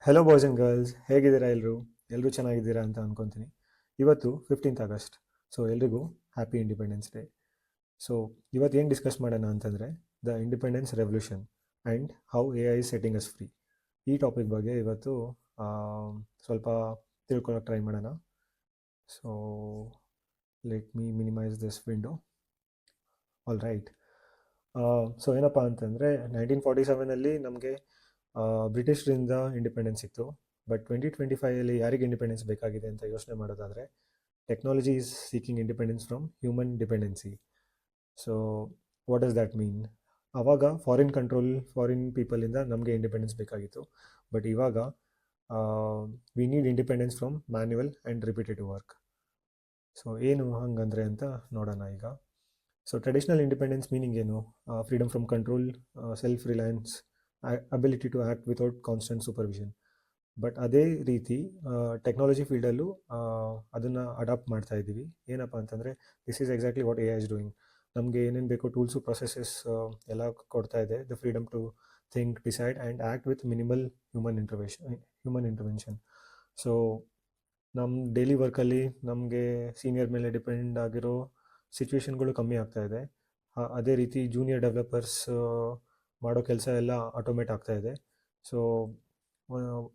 Hello boys and girls, ಹೇಗಿದ್ದೀರಾ ಎಲ್ಲರೂ ಚೆನ್ನಾಗಿದ್ದೀರಾ ಅಂತ ಅನ್ಕೊತೀನಿ. ಇವತ್ತು 15th ಆಗಸ್ಟ್. ಸೊ ಎಲ್ರಿಗೂ ಹ್ಯಾಪಿ ಇಂಡಿಪೆಂಡೆನ್ಸ್ ಡೇ. ಸೊ ಇವತ್ತು ಏನು ಡಿಸ್ಕಸ್ ಮಾಡೋಣ ಅಂತಂದರೆ the independence revolution and how AI is setting us free. ಈ ಟಾಪಿಕ್ ಬಗ್ಗೆ ಇವತ್ತು ಆ, ಸ್ವಲ್ಪ ತಿಳ್ಕೊಳ್ಳೋಕೆ ಟ್ರೈ ಮಾಡೋಣ. So let me minimise this window. All right. So ಏನಪ್ಪ ಅಂತಂದರೆ 1947 ನಮಗೆ ಬ್ರಿಟಿಷರಿಂದ ಇಂಡಿಪೆಂಡೆನ್ಸ್ ಸಿಕ್ತು. ಬಟ್ 2025 ಯಾರಿಗೆ ಇಂಡಿಪೆಂಡೆನ್ಸ್ ಬೇಕಾಗಿದೆ ಅಂತ ಯೋಚನೆ ಮಾಡೋದಾದರೆ, technology is seeking independence from human dependency. So what does that mean? ಆವಾಗ ಫಾರಿನ್ ಪೀಪಲಿಂದ ನಮಗೆ ಇಂಡಿಪೆಂಡೆನ್ಸ್ ಬೇಕಾಗಿತ್ತು. ಬಟ್ ಇವಾಗ we need independence from manual and repetitive work. So ಏನು ಹಂಗಂದರೆ ಅಂತ ನೋಡೋಣ ಈಗ. ಸೊ ಟ್ರೆಡಿಷನಲ್ ಇಂಡಿಪೆಂಡೆನ್ಸ್ ಮೀನಿಂಗ್ ಏನು? Freedom from control, self reliance, ability to act without constant supervision. But ಅದೇ ರೀತಿ ಟೆಕ್ನಾಲಜಿ ಫೀಲ್ಡಲ್ಲೂ ಅದನ್ನು ಅಡಾಪ್ಟ್ ಮಾಡ್ತಾ ಇದ್ದೀವಿ. ಏನಪ್ಪ ಅಂತಂದರೆ this is exactly what AI is doing. ನಮಗೆ ಏನೇನು ಬೇಕೋ ಟೂಲ್ಸು, ಪ್ರೊಸೆಸಸ್ ಎಲ್ಲ ಕೊಡ್ತಾ ಇದೆ. The freedom to think, decide and act with minimal human intervention. So ನಮ್ಮ ಡೈಲಿ ವರ್ಕಲ್ಲಿ ನಮಗೆ ಸೀನಿಯರ್ ಮೇಲೆ ಡಿಪೆಂಡ್ ಆಗಿರೋ ಸಿಚುವೇಶನ್ಗಳು ಕಮ್ಮಿ ಆಗ್ತಾ ಇದೆ. ಅದೇ ರೀತಿ ಜೂನಿಯರ್ ಡೆವಲಪರ್ಸ್ ಮಾಡೋ ಕೆಲಸ ಎಲ್ಲ ಆಟೋಮೇಟ್ ಆಗ್ತಾ ಇದೆ. So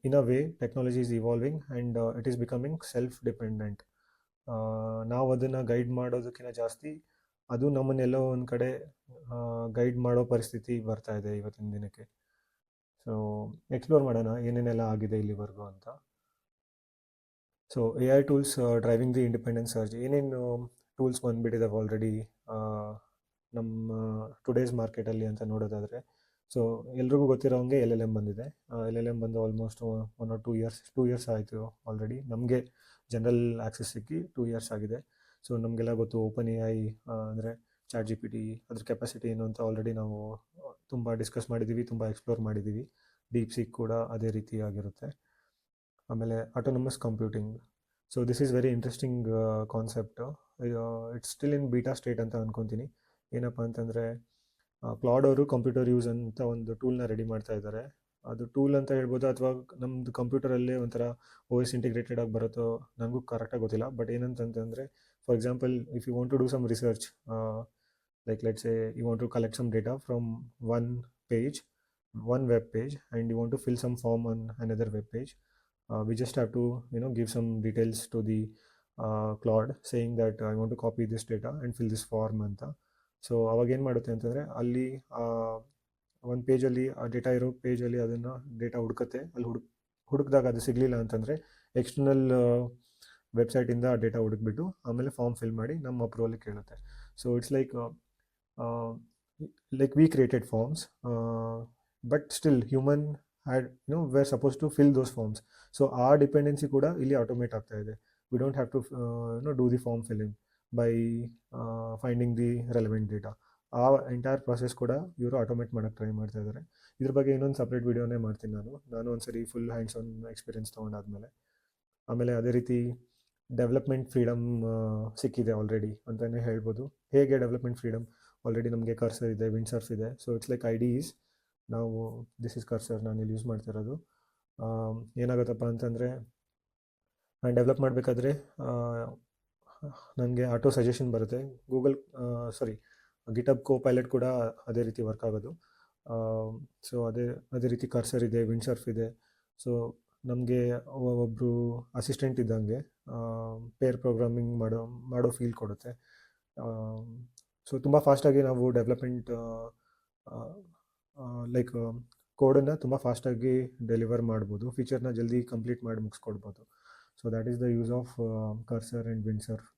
in a way technology is evolving and it is becoming self dependent. ನಾವು ಅದನ್ನು ಗೈಡ್ ಮಾಡೋದಕ್ಕಿಂತ ಜಾಸ್ತಿ ಅದು ನಮ್ಮನ್ನೆಲ್ಲೋ ಒಂದು ಕಡೆ ಗೈಡ್ ಮಾಡೋ ಪರಿಸ್ಥಿತಿ ಬರ್ತಾ ಇದೆ ಇವತ್ತಿನ ದಿನಕ್ಕೆ. ಸೊ ಎಕ್ಸ್ಪ್ಲೋರ್ ಮಾಡೋಣ ಏನೇನೆಲ್ಲ ಆಗಿದೆ ಇಲ್ಲಿವರೆಗೂ ಅಂತ. So AI tools driving the independence surge. ಏನೇನು ಟೂಲ್ಸ್ ಬಂದುಬಿಟ್ಟಿದ್ದಾವೆ ಆಲ್ರೆಡಿ ನಮ್ಮ ಟುಡೇಸ್ ಮಾರ್ಕೆಟಲ್ಲಿ ಅಂತ ನೋಡೋದಾದರೆ, ಸೊ ಎಲ್ರಿಗೂ ಗೊತ್ತಿರೋಂಗೆ LLM ಬಂದಿದೆ. LLM ಬಂದು ಆಲ್ಮೋಸ್ಟ್ 1 or 2 ಇಯರ್ಸ್ ಆಯಿತು ಆಲ್ರೆಡಿ. ನಮಗೆ ಜನರಲ್ ಆ್ಯಕ್ಸೆಸ್ ಸಿಕ್ಕಿ 2 ಇಯರ್ಸ್ ಆಗಿದೆ. ಸೊ ನಮಗೆಲ್ಲ ಗೊತ್ತು ಓಪನ್ AI ಅಂದರೆ ChatGPT, ಅದ್ರ ಕೆಪಾಸಿಟಿ ಏನು ಅಂತ ಆಲ್ರೆಡಿ ನಾವು ತುಂಬ ಡಿಸ್ಕಸ್ ಮಾಡಿದ್ದೀವಿ, ತುಂಬ ಎಕ್ಸ್ಪ್ಲೋರ್ ಮಾಡಿದ್ದೀವಿ. DeepSeek ಕೂಡ ಅದೇ ರೀತಿ ಆಗಿರುತ್ತೆ. ಆಮೇಲೆ autonomous computing. So this is very interesting concept. It's still in beta state ಅಂತ ಅಂದ್ಕೊತೀನಿ. ಏನಪ್ಪ ಅಂತಂದರೆ ಕ್ಲಾಡ್ ಅವರು ಕಂಪ್ಯೂಟರ್ ಯೂಸ್ ಅಂತ ಒಂದು ಟೂಲ್ನ ರೆಡಿ ಮಾಡ್ತಾ ಇದ್ದಾರೆ. ಅದು ಟೂಲ್ ಅಂತ ಹೇಳ್ಬೋದು ಅಥವಾ ನಮ್ಮದು ಕಂಪ್ಯೂಟರಲ್ಲೇ ಒಂಥರ OS ಇಂಟಿಗ್ರೇಟೆಡ್ ಆಗಿ ಬರುತ್ತೋ ನನಗೂ ಕರೆಕ್ಟಾಗಿ ಗೊತ್ತಿಲ್ಲ. ಬಟ್ ಏನಂತಂತಂದರೆ, for example, if you want to do some research, like let's say you want to collect some data from one web page and you want to fill some form on another web page. We just have to give some details to the Claude saying that I want to copy this data and fill this form ಅಂತ. So ಅವಾಗ ಏನು ಮಾಡುತ್ತೆ ಅಂತಂದರೆ, ಅಲ್ಲಿ ಒಂದು ಪೇಜಲ್ಲಿ ಆ data ಇರೋ ಪೇಜಲ್ಲಿ ಅದನ್ನು ಡೇಟಾ ಹುಡುಕತ್ತೆ. ಅಲ್ಲಿ ಹುಡುಕಿದಾಗ ಅದು ಸಿಗಲಿಲ್ಲ ಅಂತಂದರೆ ಎಕ್ಸ್ಟರ್ನಲ್ ವೆಬ್ಸೈಟಿಂದ ಆ ಡೇಟಾ ಹುಡುಕ್ಬಿಟ್ಟು ಆಮೇಲೆ ಫಾರ್ಮ್ ಫಿಲ್ ಮಾಡಿ ನಮ್ಮ ಅಪ್ರೂವಲ್ ಕೇಳುತ್ತೆ. So it's like we created forms, but still human were suppose to fill those forms. So ಆ ಡಿಪೆಂಡೆನ್ಸಿ ಕೂಡ ಇಲ್ಲಿ ಆಟೋಮೇಟ್ ಆಗ್ತಾ ಇದೆ. We don't have to do the form filling by finding the relevant data. ಆ entire process ಕೂಡ ಇವರು automate ಮಾಡೋಕ್ಕೆ try ಮಾಡ್ತಾ ಇದ್ದಾರೆ. ಇದ್ರ ಬಗ್ಗೆ ಇನ್ನೊಂದು ಸಪ್ರೇಟ್ ವೀಡಿಯೋನೇ ಮಾಡ್ತೀನಿ ನಾನು ಒಂದ್ಸರಿ ಫುಲ್ ಹ್ಯಾಂಡ್ಸ್ ಆನ್ ಎಕ್ಸ್ಪೀರಿಯನ್ಸ್ ತೊಗೊಂಡಾದ್ಮೇಲೆ. ಆಮೇಲೆ ಅದೇ ರೀತಿ ಡೆವಲಪ್ಮೆಂಟ್ ಫ್ರೀಡಮ್ ಸಿಕ್ಕಿದೆ ಆಲ್ರೆಡಿ ಅಂತಲೇ ಹೇಳ್ಬೋದು. ಹೇಗೆ ಡೆವಲಪ್ಮೆಂಟ್ ಫ್ರೀಡಮ್? ಆಲ್ರೆಡಿ ನಮಗೆ ಕರ್ಸರ್ ಇದೆ, ವಿಂಡ್ಸರ್ಫ್ ಇದೆ. So it's like IDEs. ನಾವು ದಿಸ್ ಇಸ್ ಕರ್ಸರ್ ನಾನು ಇಲ್ಲಿ ಯೂಸ್ ಮಾಡ್ತಿರೋದು. ಏನಾಗುತ್ತಪ್ಪ ಅಂತಂದರೆ, ನಾನು ಡೆವಲಪ್ ಮಾಡಬೇಕಾದ್ರೆ ನನಗೆ ಆಟೋ ಸಜೆಷನ್ ಬರುತ್ತೆ. ಗಿಟಬ್ ಕೋಪೈಲಟ್ ಕೂಡ ಅದೇ ರೀತಿ ವರ್ಕ್ ಆಗೋದು. ಸೊ ಅದೇ ರೀತಿ ಕರ್ಸರ್ ಇದೆ, ವಿಂಡ್ಸರ್ಫ್ ಇದೆ. ಸೊ ನಮಗೆ ಒಬ್ಬರು ಅಸಿಸ್ಟೆಂಟ್ ಇದ್ದಂಗೆ ಪೇರ್ ಪ್ರೋಗ್ರಾಮಿಂಗ್ ಮಾಡೋ ಫೀಲ್ ಕೊಡುತ್ತೆ. ಸೊ ತುಂಬ ಫಾಸ್ಟಾಗಿ ನಾವು ಡೆವಲಪ್ಮೆಂಟ್ ಲೈಕ್ ಕೋಡನ್ನು ತುಂಬ ಫಾಸ್ಟಾಗಿ ಡೆಲಿವರ್ ಮಾಡ್ಬೋದು, ಫೀಚರ್ನ ಜಲ್ದಿ ಕಂಪ್ಲೀಟ್ ಮಾಡಿ ಮುಗಿಸ್ಕೊಡ್ಬೋದು. So that is the use of Cursor and Windsurf.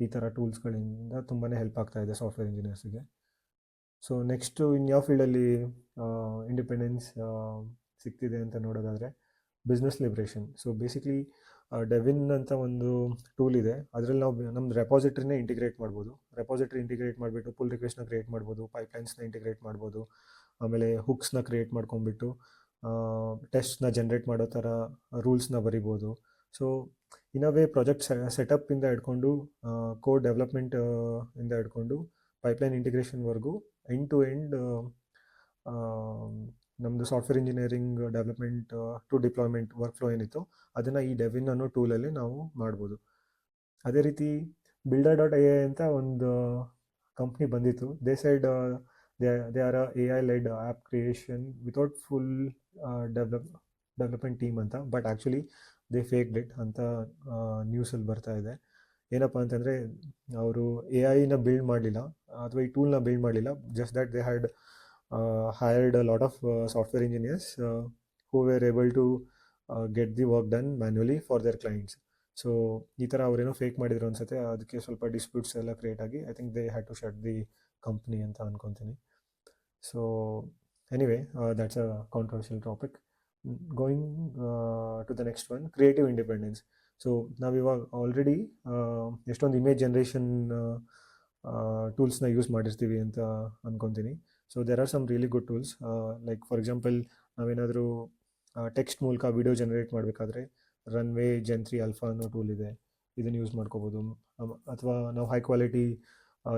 ಈ ಥರ ಟೂಲ್ಸ್ಗಳಿಂದ ತುಂಬಾ ಹೆಲ್ಪ್ ಆಗ್ತಾ ಇದೆ ಸಾಫ್ಟ್ವೇರ್ ಇಂಜಿನಿಯರ್ಸಿಗೆ. ಸೊ ನೆಕ್ಸ್ಟು ಇನ್ಯಾವ ಫೀಲ್ಡಲ್ಲಿ ಇಂಡಿಪೆಂಡೆನ್ಸ್ ಸಿಗ್ತಿದೆ ಅಂತ ನೋಡೋದಾದರೆ, business liberation. So basically Devin ಅಂತ ಒಂದು ಟೂಲ್ ಇದೆ. ಅದರಲ್ಲಿ ನಾವು ನಮ್ಮದು ರೆಪಾಸಿಟ್ರಿನೇ ಇಂಟಿಗ್ರೇಟ್ ಮಾಡ್ಬೋದು. ರೆಪಾಸಿಟ್ರಿ ಇಂಟಿಗ್ರೇಟ್ ಮಾಡಿಬಿಟ್ಟು ಪುಲ್ ರಿಕ್ವೆಸ್ಟ್ನ ಕ್ರಿಯೇಟ್ ಮಾಡ್ಬೋದು, ಪೈಪ್ಲೈನ್ಸ್ನ ಇಂಟಿಗ್ರೇಟ್ ಮಾಡ್ಬೋದು, ಆಮೇಲೆ ಹುಕ್ಸ್ನ ಕ್ರಿಯೇಟ್ ಮಾಡ್ಕೊಂಡ್ಬಿಟ್ಟು ಟೆಸ್ಟ್ನ ಜನ್ರೇಟ್ ಮಾಡೋ ಥರ ರೂಲ್ಸ್ನ ಬರಿಬೋದು. So in a way project ಸೆಟಪ್ಪಿಂದ ಹಿಡ್ಕೊಂಡು ಕೋಡ್ ಡೆವಲಪ್ಮೆಂಟ್ ಇಂದ ಹಿಡ್ಕೊಂಡು ಪೈಪ್ಲೈನ್ ಇಂಟಿಗ್ರೇಷನ್ವರೆಗೂ ಎಂಡ್ ಟು ಎಂಡ್ ನಮ್ಮದು software engineering development to deployment workflow ಏನಿತ್ತು ಅದನ್ನು ಈ ಡೆವಿನ್ ಅನ್ನೋ ಟೂಲಲ್ಲಿ ನಾವು ಮಾಡ್ಬೋದು. ಅದೇ ರೀತಿ builder.ai ಅಂತ ಒಂದು ಕಂಪ್ನಿ ಬಂದಿತ್ತು. They said they are A I led app creation without full development team ಅಂತ, but actually they faked it ಅಂತ ನ್ಯೂಸಲ್ಲಿ ಬರ್ತಾ ಇದೆ. ಏನಪ್ಪ ಅಂತಂದರೆ ಅವರು ಎ ಐನ ಬಿಲ್ಡ್ ಮಾಡಲಿಲ್ಲ ಅಥವಾ ಈ ಟೂಲ್ನ ಬಿಲ್ಡ್ ಮಾಡಲಿಲ್ಲ, just that they had hired a lot of software engineers who were able to get the work done manually for their clients. So ಈ ಥರ ಅವರೇನೋ ಫೇಕ್ ಮಾಡಿದ್ರು ಅನ್ಸುತ್ತೆ, ಅದಕ್ಕೆ ಸ್ವಲ್ಪ ಡಿಸ್ಪ್ಯೂಟ್ಸ್ ಎಲ್ಲ ಕ್ರಿಯೇಟ್ ಆಗಿ I think they had to shut the company ಅಂತ ಅನ್ಕೊತೀನಿ. So anyway that's a controversial topic. Going to the next one, creative independence. So ನಾವಿವಾಗ ಆಲ್ರೆಡಿ ಎಷ್ಟೊಂದು ಇಮೇಜ್ ಜನ್ರೇಷನ್ ಟೂಲ್ಸ್ನ ಯೂಸ್ ಮಾಡಿರ್ತೀವಿ ಅಂತ ಅನ್ಕೊತೀನಿ. So there are some really good tools, like for example ನಾವೇನಾದರೂ text ಮೂಲಕ ವಿಡಿಯೋ ಜನ್ರೇಟ್ ಮಾಡಬೇಕಾದ್ರೆ Runway gen three alpha ಅನ್ನೋ ಟೂಲ್ ಇದೆ, ಇದನ್ನು ಯೂಸ್ ಮಾಡ್ಕೋಬೋದು. ಅಥವಾ ನಾವು ಹೈ ಕ್ವಾಲಿಟಿ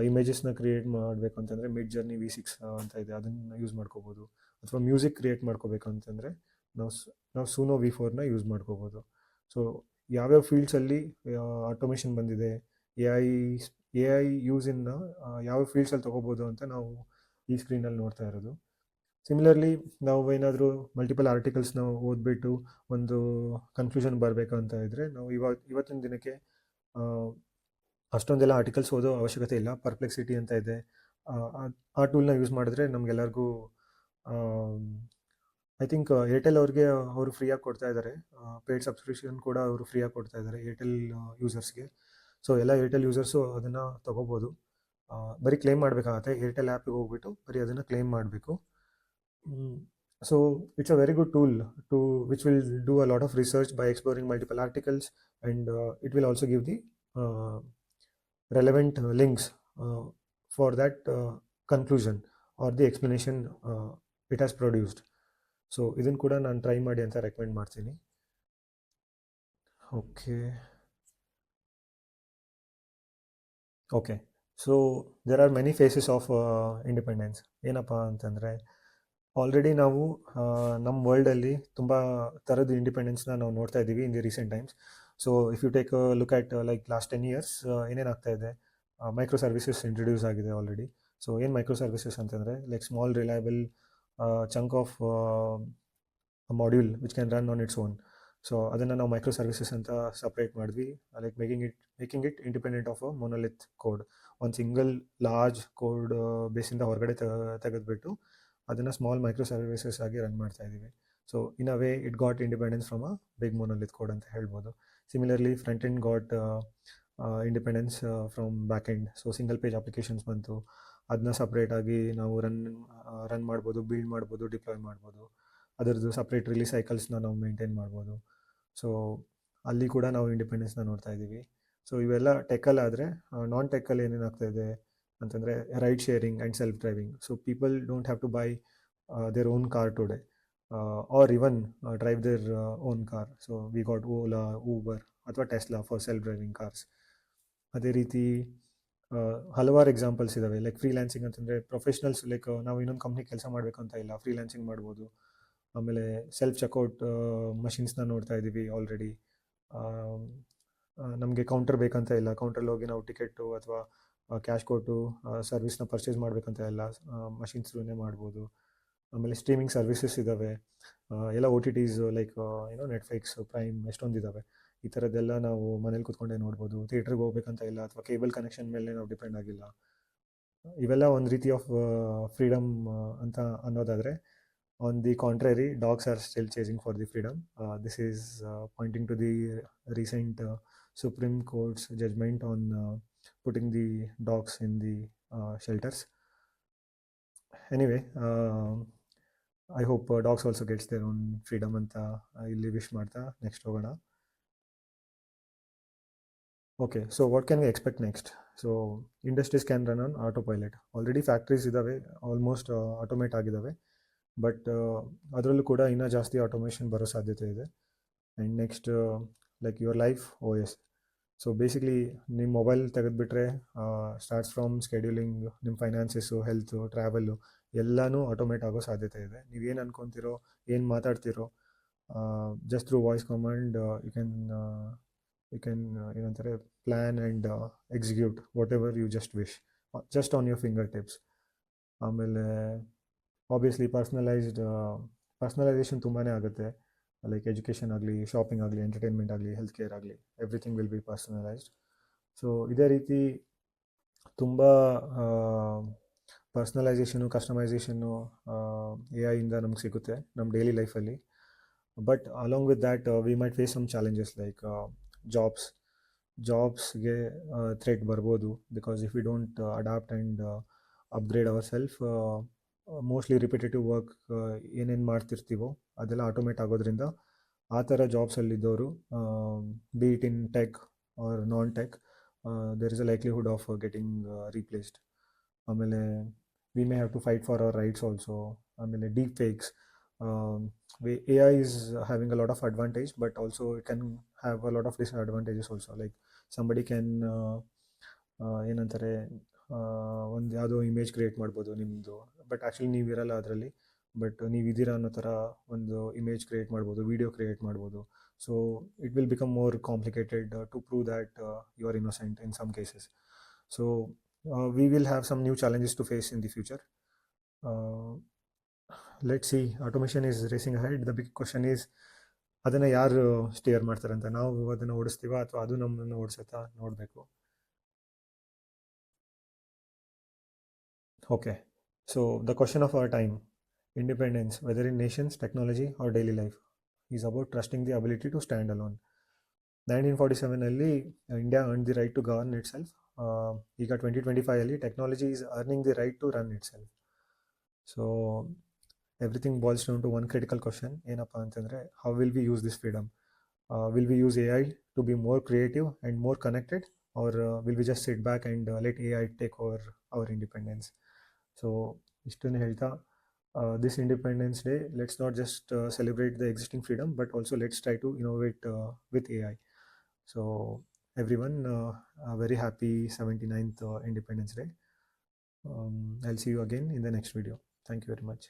ಇಮೇಜಸ್ನ ಕ್ರಿಯೇಟ್ ಮಾಡಬೇಕು ಅಂತಂದರೆ ಮಿಡ್ ಜರ್ನಿ V6 ಅಂತ ಇದೆ, ಅದನ್ನು ಯೂಸ್ ಮಾಡ್ಕೋಬೋದು. ಅಥವಾ ಮ್ಯೂಸಿಕ್ ಕ್ರಿಯೇಟ್ ಮಾಡ್ಕೋಬೇಕು ಅಂತಂದರೆ ನಾವು ಸೂನೋ V4ನ ಯೂಸ್ ಮಾಡ್ಕೋಬೋದು. ಸೊ ಯಾವ್ಯಾವ ಫೀಲ್ಡ್ಸಲ್ಲಿ ಆಟೋಮೇಷನ್ ಬಂದಿದೆ, ಎ ಐ ಯೂಸಿಂದ ಯಾವ ಫೀಲ್ಡ್ಸಲ್ಲಿ ತೊಗೋಬೋದು ಅಂತ ನಾವು ಈ ಸ್ಕ್ರೀನಲ್ಲಿ ನೋಡ್ತಾ ಇರೋದು. ಸಿಮಿಲರ್ಲಿ ನಾವು ಏನಾದರೂ ಮಲ್ಟಿಪಲ್ ಆರ್ಟಿಕಲ್ಸ್ನ ಓದ್ಬಿಟ್ಟು ಒಂದು ಕನ್ಕ್ಲೂಷನ್ ಬರಬೇಕಂತ ಇದ್ದರೆ ನಾವು ಇವತ್ತಿನ ದಿನಕ್ಕೆ ಅಷ್ಟೊಂದೆಲ್ಲ ಆರ್ಟಿಕಲ್ಸ್ ಓದೋ ಅವಶ್ಯಕತೆ ಇಲ್ಲ. ಪರ್ಪ್ಲೆಕ್ಸಿಟಿ ಅಂತ ಇದೆ, ಆ ಟೂಲ್ನ ಯೂಸ್ ಮಾಡಿದ್ರೆ ನಮಗೆಲ್ಲರಿಗೂ ಐ ಥಿಂಕ್ ಏರ್ಟೆಲ್ ಅವ್ರಿಗೆ ಅವರು ಫ್ರೀಯಾಗಿ ಕೊಡ್ತಾ ಇದ್ದಾರೆ, ಪೇಯ್ಡ್ ಸಬ್ಸ್ಕ್ರಿಪ್ಷನ್ ಕೂಡ ಅವರು ಫ್ರೀಯಾಗಿ ಕೊಡ್ತಾ ಇದ್ದಾರೆ ಏರ್ಟೆಲ್ ಯೂಸರ್ಸ್ಗೆ. ಸೊ ಎಲ್ಲ ಏರ್ಟೆಲ್ ಯೂಸರ್ಸು ಅದನ್ನು ತೊಗೋಬೋದು. ಬರೀ ಕ್ಲೇಮ್ ಮಾಡಬೇಕಾಗತ್ತೆ, ಏರ್ಟೆಲ್ ಆ್ಯಪಿಗೆ ಹೋಗ್ಬಿಟ್ಟು ಬರೀ ಅದನ್ನು ಕ್ಲೇಮ್ ಮಾಡಬೇಕು. So it's a very good tool which will do a lot of research by exploring multiple articles, and it will also give the relevant links for that conclusion or the explanation it has produced. So ಇದನ್ನು ಕೂಡ ನಾನು try ಮಾಡಿ ಅಂತ recommend ಮಾಡ್ತೀನಿ. Okay, so there are many phases of independence. ಏನಪ್ಪ ಅಂತಂದರೆ already ನಾವು ನಮ್ಮ ವರ್ಲ್ಡಲ್ಲಿ ತುಂಬ ಥರದ ಇಂಡಿಪೆಂಡೆನ್ಸ್ನ ನಾವು ನೋಡ್ತಾ ಇದ್ದೀವಿ in the recent times. So if you take look at like last 10 years ಏನೇನಾಗ್ತಾ ಇದೆ, ಮೈಕ್ರೋ ಸರ್ವಿಸಸ್ ಇಂಟ್ರೊಡ್ಯೂಸ್ ಆಗಿದೆ ಆಲ್ರೆಡಿ. ಸೊ ಏನು ಮೈಕ್ರೋ ಸರ್ವಿಸಸ್ ಅಂತಂದರೆ like small reliable chunk of module which can run on its own. So ಅದನ್ನು ನಾವು micro services ಅಂತ separate ಮಾಡಿದ್ವಿ, like making it independent of a monolith code. ಒಂದು single large code ಬೇಸಿಂದ ಹೊರಗಡೆ ತೆಗೆದುಬಿಟ್ಟು ಅದನ್ನು ಸ್ಮಾಲ್ ಮೈಕ್ರೋ ಸರ್ವಿಸಸ್ ಆಗಿ ರನ್ ಮಾಡ್ತಾ ಇದ್ದೀವಿ. So in a way it got independence from a big monolith code ಅಂತ ಹೇಳ್ಬೋದು. Similarly front end got independence from back end. So single page applications ಬಂತು, ಅದನ್ನ ಸಪ್ರೇಟಾಗಿ ನಾವು ರನ್ ಮಾಡ್ಬೋದು, ಬಿಲ್ಡ್ ಮಾಡ್ಬೋದು, ಡಿಪ್ಲಾಯ್ ಮಾಡ್ಬೋದು. ಅದರದ್ದು ಸಪ್ರೇಟ್ ರಿಲೀಸ್ ಸೈಕಲ್ಸ್ನ ನಾವು ಮೇಂಟೈನ್ ಮಾಡ್ಬೋದು. ಸೊ ಅಲ್ಲಿ ಕೂಡ ನಾವು ಇಂಡಿಪೆಂಡೆನ್ಸ್ನ ನೋಡ್ತಾ ಇದ್ದೀವಿ. ಸೊ ಇವೆಲ್ಲ ಟೆಕ್ಕಲ್ಲಾದರೆ, ನಾನ್ ಟೆಕ್ಕಲ್ಲಿ ಏನೇನಾಗ್ತಾ ಇದೆ ಅಂತಂದರೆ ride sharing and self driving. So people don't have to buy their own car today or even drive their own car. So we got Ola, Uber ಅಥವಾ Tesla for self driving cars. ಅದೇ ರೀತಿ ಹಲವಾರು examples ಇದ್ದಾವೆ. Like freelancing ಅಂತಂದರೆ professionals, like ನಾವು ಇನ್ನೊಂದು company ಕೆಲಸ ಮಾಡಬೇಕಂತ ಇಲ್ಲ, ಫ್ರೀಲ್ಯಾನ್ಸಿಂಗ್ ಮಾಡ್ಬೋದು. ಆಮೇಲೆ ಸೆಲ್ಫ್ ಚೆಕ್ಔಟ್ ಮಷಿನ್ಸ್ನ ನೋಡ್ತಾ ಇದ್ದೀವಿ ಆಲ್ರೆಡಿ. ನಮಗೆ ಕೌಂಟರ್ ಬೇಕಂತ ಇಲ್ಲ, ಕೌಂಟ್ರಲ್ಲಿ ಹೋಗಿ ನಾವು ಟಿಕೆಟು ಅಥವಾ ಕ್ಯಾಶ್ ಕೊಟ್ಟು ಸರ್ವಿಸ್ನ ಪರ್ಚೇಸ್ ಮಾಡಬೇಕಂತ ಇಲ್ಲ, ಮಷಿನ್ಸ್ ಥ್ರೂನೇ ಮಾಡ್ಬೋದು. ಆಮೇಲೆ ಸ್ಟ್ರೀಮಿಂಗ್ ಸರ್ವಿಸಸ್ ಇದ್ದಾವೆ, ಎಲ್ಲ OTTs ಲೈಕ್ ನೆಟ್ಫ್ಲಿಕ್ಸ್, ಪ್ರೈಮ್, ಎಷ್ಟೊಂದಿದ್ದಾವೆ. ಈ ಥರದ್ದೆಲ್ಲ ನಾವು ಮನೇಲಿ ಕೂತ್ಕೊಂಡೇ ನೋಡ್ಬೋದು. ಥಿಯೇಟ್ರಿಗೆ ಹೋಗ್ಬೇಕಂತ ಇಲ್ಲ ಅಥವಾ ಕೇಬಲ್ ಕನೆಕ್ಷನ್ ಮೇಲೆ ನಾವು ಡಿಪೆಂಡ್ ಆಗಿಲ್ಲ. ಇವೆಲ್ಲ ಒಂದು ರೀತಿ ಆಫ್ ಫ್ರೀಡಮ್ ಅಂತ ಅನ್ನೋದಾದರೆ, on the contrary dogs are still chasing for the freedom. This is pointing to the recent Supreme Court's judgment on putting the dogs in the shelters. Anyway, I hope dogs also gets their own freedom anta illi wish ಮಾಡ್ತಾ next ಹೋಗೋಣ. Okay, so what can we expect next? So industries can run on autopilot. Already factories ಇದ್ದಾವೆ, almost automate ಆಗಿದ್ದಾವೆ, but ಅದರಲ್ಲೂ ಕೂಡ ಇನ್ನೂ ಜಾಸ್ತಿ automation ಬರೋ ಸಾಧ್ಯತೆ ಇದೆ. And next like your life OS. So basically ನಿಮ್ಮ ಮೊಬೈಲ್ ತೆಗೆದುಬಿಟ್ರೆ ಸ್ಟಾರ್ಟ್ಸ್ ಫ್ರಮ್ ಸ್ಕೆಡ್ಯೂಲಿಂಗ್, ನಿಮ್ಮ ಫೈನಾನ್ಸಸ್ಸು, ಹೆಲ್ತು, ಟ್ರಾವೆಲ್ಲು ಎಲ್ಲನೂ ಆಟೋಮೇಟ್ ಆಗೋ ಸಾಧ್ಯತೆ ಇದೆ. ನೀವೇನು ಅನ್ಕೊತಿರೋ, ಏನು ಮಾತಾಡ್ತಿರೋ, just through voice command you can ಏನಂತಾರೆ plan and execute whatever you just wish, just on your finger tips. ಆಮೇಲೆ ಆಬ್ವಿಯಸ್ಲಿ ಪರ್ಸ್ನಲೈಸೇಷನ್ ತುಂಬಾ ಆಗುತ್ತೆ. ಲೈಕ್ ಎಜುಕೇಷನ್ ಆಗಲಿ, ಶಾಪಿಂಗ್ ಆಗಲಿ, ಎಂಟರ್ಟೈನ್ಮೆಂಟ್ ಆಗಲಿ, ಹೆಲ್ತ್ ಕೇರ್ ಆಗಲಿ, everything will be personalised. So ಇದೇ ರೀತಿ ತುಂಬ ಪರ್ಸ್ನಲೈಸೇಷನು, ಕಸ್ಟಮೈಸೇಷನ್ನು ಎ ಐಯಿಂದ ನಮ್ಗೆ ಸಿಗುತ್ತೆ ನಮ್ಮ ಡೈಲಿ ಲೈಫಲ್ಲಿ. But along with that we might face some challenges like ಜಾಬ್ಸ್ಗೆ ಥ್ರೆಟ್ ಬರ್ಬೋದು. Because if you don't adapt and upgrade our self, mostly repetitive work ಏನೇನು ಮಾಡ್ತಿರ್ತೀವೋ ಅದೆಲ್ಲ ಆಟೋಮೇಟ್ ಆಗೋದ್ರಿಂದ ಆ ಥರ ಜಾಬ್ಸಲ್ಲಿದ್ದವರು, be it in tech or non tech, there is a likelihood of getting replaced. ಆಮೇಲೆ we may have to fight for our rights also. ಆಮೇಲೆ deepfakes, A I is having a lot of advantage, but also it can have a lot of disadvantages also. Like somebody can ಏನಂತಾರೆ ಒಂದು ಯಾವುದೋ image create ಮಾಡ್ಬೋದು ನಿಮ್ಮದು, but actually ನೀವಿರಲ್ಲ ಅದರಲ್ಲಿ, but ನೀವಿದ್ದೀರಾ ಅನ್ನೋ ಥರ ಒಂದು ಇಮೇಜ್ ಕ್ರಿಯೇಟ್ ಮಾಡ್ಬೋದು, ವಿಡಿಯೋ ಕ್ರಿಯೇಟ್ ಮಾಡ್ಬೋದು. So it will become more complicated to prove that you are innocent in some cases. So we will have some new challenges to face in the future. Let's see, automation is racing ahead. The big question is ಅದನ್ನು ಯಾರು steer ಮಾಡ್ತಾರೆ ಅಂತ. ನಾವು ಅದನ್ನು ಓಡಿಸ್ತೀವ ಅಥವಾ ಅದು ನಮ್ಮನ್ನು ಓಡಿಸುತ್ತಾ ನೋಡಬೇಕು. Okay, so the question of our time, independence, whether in nations, technology or daily life, is about trusting the ability to stand alone. 1947 India earn the right to govern itself. ಈಗ 2025 technology is earning the right to run itself. So everything boils down to one critical question. ಏನಪ್ಪ ಅಂತಂದರೆ, how will we use this freedom? Will we use A I to be more creative and more connected, or will we just sit back and let A I take over our independence? So ಇಷ್ಟನ್ನು ಹೇಳ್ತಾ, this Independence Day, let's not just celebrate the existing freedom, but also let's try to innovate with AI. So everyone, a very happy 79th Independence Day. I'll see you again in the next video. Thank you very much.